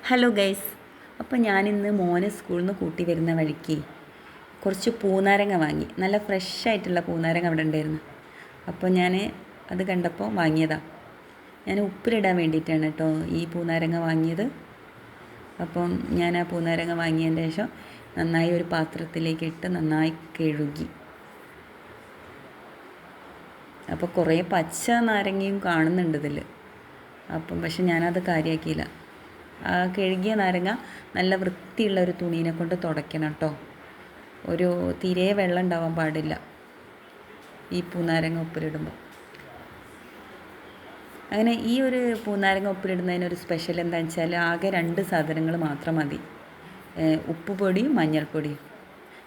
Hello guys. അപ്പോൾ ഞാനിന്ന് മോനെ സ്കൂളിൽ നിന്ന് കൂട്ടി വരുന്ന വഴിക്ക് കുറച്ച് പൂനാരങ്ങ വാങ്ങി. നല്ല ഫ്രഷ് ആയിട്ടുള്ള പൂനാരങ്ങ അവിടെ ഉണ്ടായിരുന്നു. അപ്പോൾ ഞാൻ അത് കണ്ടപ്പോൾ വാങ്ങിയതാണ്. ഞാൻ ഉപ്പിലിടാൻ വേണ്ടിയിട്ടാണ് കേട്ടോ ഈ പൂനാരങ്ങ വാങ്ങിയത്. അപ്പം ഞാൻ ആ പൂനാരങ്ങ വാങ്ങിയതിന് ശേഷം നന്നായി ഒരു പാത്രത്തിലേക്ക് ഇട്ട് നന്നായി കഴുകി. അപ്പോൾ കുറേ പച്ച നാരങ്ങയും കാണുന്നുണ്ട് ഇതിൽ. അപ്പം പക്ഷെ ഞാനത് കാര്യമാക്കിയില്ല. ആ കഴുകിയ നാരങ്ങ നല്ല വൃത്തിയുള്ള ഒരു തുണീനെ കൊണ്ട് തുടയ്ക്കണം കേട്ടോ. ഒരു തീരെ വെള്ളം ഉണ്ടാവാൻ പാടില്ല ഈ പൂനാരങ്ങ ഉപ്പിലിടുമ്പോൾ. അങ്ങനെ ഈ ഒരു പൂനാരങ്ങ ഉപ്പിലിടുന്നതിനൊരു സ്പെഷ്യൽ എന്താണെന്ന് വെച്ചാൽ ആകെ 2 സാധനങ്ങൾ മാത്രം മതി. ഉപ്പ് പൊടിയും മഞ്ഞൾപ്പൊടിയും.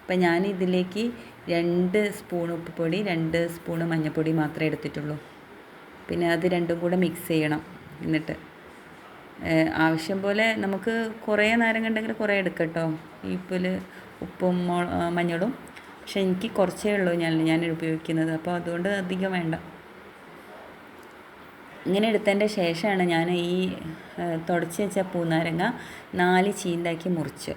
അപ്പം ഞാൻ ഇതിലേക്ക് 2 സ്പൂൺ ഉപ്പ് പൊടി 2 സ്പൂൺ മഞ്ഞൾപ്പൊടി മാത്രമേ എടുത്തിട്ടുള്ളൂ. പിന്നെ അത് രണ്ടും കൂടെ മിക്സ് ചെയ്യണം. എന്നിട്ട് ആവശ്യം പോലെ നമുക്ക് കുറേ നാരങ്ങ ഉണ്ടെങ്കിൽ കുറേ എടുക്കാം കേട്ടോ. ഈ ഉപ്പും മഞ്ഞളും. പക്ഷെ എനിക്ക് കുറച്ചേ ഉള്ളൂ ഞാൻ ഉപയോഗിക്കുന്നത്. അപ്പോൾ അതുകൊണ്ട് അധികം വേണ്ട. ഇങ്ങനെ എടുത്തതിൻ്റെ ശേഷമാണ് ഞാൻ ഈ തുടച്ച് വെച്ച പൂനാരങ്ങ 4 ചീന്താക്കി മുറിച്ച്.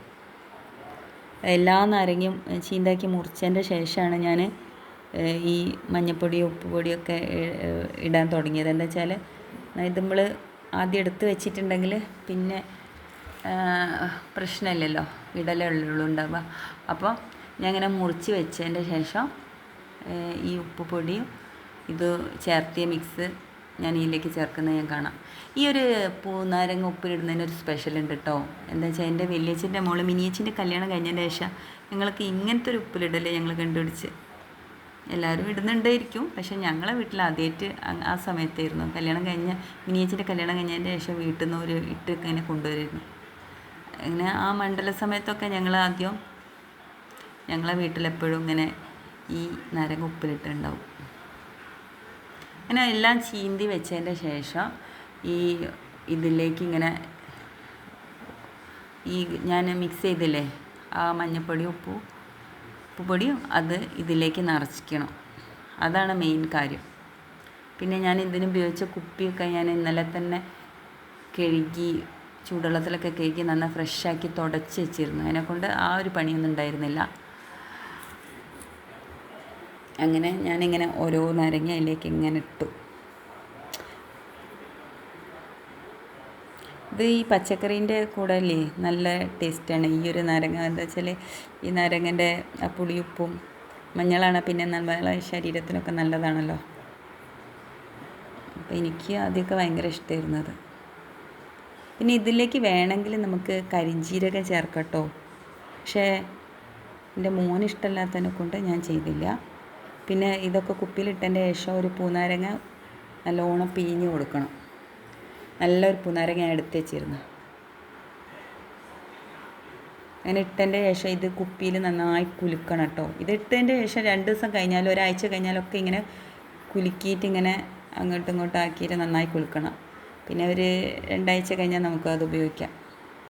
എല്ലാ നാരങ്ങയും ചീന്താക്കി മുറിച്ചതിൻ്റെ ശേഷമാണ് ഞാൻ ഈ മഞ്ഞൾപ്പൊടിയും ഉപ്പ് പൊടിയൊക്കെ ഇടാൻ തുടങ്ങിയത്. എന്താ വെച്ചാൽ ഇത് നമ്മൾ ആദ്യം എടുത്ത് വെച്ചിട്ടുണ്ടെങ്കിൽ പിന്നെ പ്രശ്നമില്ലല്ലോ, ഇടലേ ഉള്ളൂ ഉണ്ടാവുക. അപ്പോൾ ഞാൻ ഇങ്ങനെ മുറിച്ച് വെച്ചതിൻ്റെ ശേഷം ഈ ഉപ്പ് പൊടിയും ഇത് ചേർത്തിയ മിക്സ് ഞാൻ ഇതിലേക്ക് ചേർക്കുന്നത് ഞാൻ കാണാം. ഈ ഒരു പൂനാരങ്ങ ഉപ്പിലിടുന്നതിനൊരു സ്പെഷ്യൽ ഉണ്ട് കേട്ടോ. എന്താ വെച്ചാൽ എൻ്റെ വലിയച്ഛൻ്റെ മോള് മിനിയച്ചിൻ്റെ കല്യാണം കഴിഞ്ഞതിൻ്റെ ശേഷം ഞങ്ങൾക്ക് ഇങ്ങനത്തെ ഒരു ഉപ്പിലിടൽ ഞങ്ങൾ കണ്ടുപിടിച്ച്. എല്ലാവരും ഇടുന്നുണ്ടായിരിക്കും, പക്ഷെ ഞങ്ങളെ വീട്ടിൽ ആദ്യമായിട്ട് ആ സമയത്തായിരുന്നു കല്യാണം കഴിഞ്ഞ മിനിയച്ചിൻ്റെ കല്യാണം കഴിഞ്ഞതിൻ്റെ ശേഷം വീട്ടിൽ നിന്ന് ഒരു ഇട്ട് ഇങ്ങനെ കൊണ്ടുവരുന്നു. അങ്ങനെ ആ മണ്ഡല സമയത്തൊക്കെ ആദ്യം ഞങ്ങളെ വീട്ടിലെപ്പോഴും ഇങ്ങനെ ഈ നാരങ്ങ ഉപ്പിലിട്ടുണ്ടാവും. അങ്ങനെ എല്ലാം ചീന്തി വെച്ചതിൻ്റെ ശേഷം ഇതിലേക്ക് ഇങ്ങനെ ഞാൻ മിക്സ് ചെയ്തില്ലേ ആ മഞ്ഞൾപ്പൊടിയും ഉപ്പുപൊടിയും അത് ഇതിലേക്ക് നിറച്ചിക്കണം. അതാണ് മെയിൻ കാര്യം. പിന്നെ ഞാൻ ഇതിന് ഉപയോഗിച്ച കുപ്പിയൊക്കെ ഞാൻ ഇന്നലെ തന്നെ കഴുകി ചൂടുവെള്ളത്തിലൊക്കെ കഴുകി നന്നായി ഫ്രഷാക്കി തുടച്ച് വെച്ചിരുന്നു. അതിനെക്കൊണ്ട് ആ ഒരു പണിയൊന്നും ഉണ്ടായിരുന്നില്ല. അങ്ങനെ ഞാനിങ്ങനെ ഓരോ നാരങ്ങ അതിലേക്ക് ഇങ്ങനെ ഇട്ടു. ഇത് ഈ പച്ചക്കറീൻ്റെ കൂടെ അല്ലേ നല്ല ടേസ്റ്റാണ് ഈ ഒരു നാരങ്ങ. എന്താ വെച്ചാൽ ഈ നാരങ്ങൻ്റെ ആ പുളിയുപ്പും മഞ്ഞളാണ് പിന്നെ നമ്മളെ ശരീരത്തിനൊക്കെ നല്ലതാണല്ലോ. അപ്പോൾ എനിക്ക് ആദ്യമൊക്കെ ഭയങ്കര ഇഷ്ടമായിരുന്നത്. പിന്നെ ഇതിലേക്ക് വേണമെങ്കിൽ നമുക്ക് കരിഞ്ജീരകം ചേർക്കട്ടോ. പക്ഷേ എൻ്റെ മോന് ഇഷ്ടമല്ലാത്തതിനെ കൊണ്ട് ഞാൻ ചെയ്തില്ല. പിന്നെ ഇതൊക്കെ കുപ്പിയിലിട്ടതിൻ്റെ ശേഷം ഒരു പൂനാരങ്ങ നല്ലോണം പിഴിഞ്ഞ് കൊടുക്കണം. നല്ലൊരു പൂനാരങ്ങ ഞാൻ എടുത്ത് വെച്ചിരുന്നു. അങ്ങനെ ഇട്ടതിൻ്റെ ശേഷം ഇത് കുപ്പിയിൽ നന്നായി കുലുക്കണം കേട്ടോ. ഇത് ഇട്ടതിൻ്റെ ശേഷം 2 ദിവസം കഴിഞ്ഞാലും ഒരാഴ്ച കഴിഞ്ഞാലൊക്കെ ഇങ്ങനെ കുലുക്കിയിട്ട് ഇങ്ങനെ അങ്ങോട്ടും ഇങ്ങോട്ടും ആക്കിയിട്ട് നന്നായി കുലുക്കണം. പിന്നെ ഒരു 2 ആഴ്ച കഴിഞ്ഞാൽ നമുക്കത് ഉപയോഗിക്കാം.